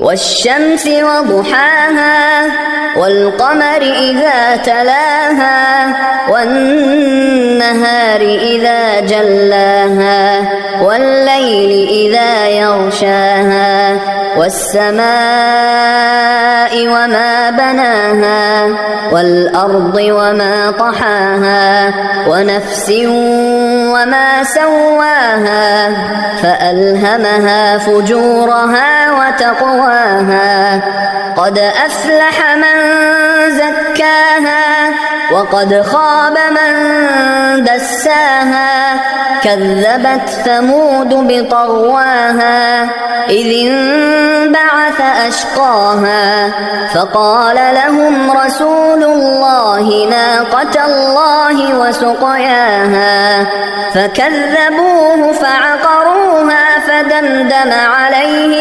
والشمس وضحاها والقمر إذا تلاها والنهار إذا جلاها والليل إذا يغشاها والسماء وما بناها والأرض وما طحاها ونفس وما سواها فألهمها فجورها وتقواها قد أفلح من زكاها وقد خاب من دساها كذبت ثمود بطغواها إذ انبعث أشقاها فقال لهم رسول الله ناقة الله وسقياها فكذبوه فعقروها فدمدم عليهم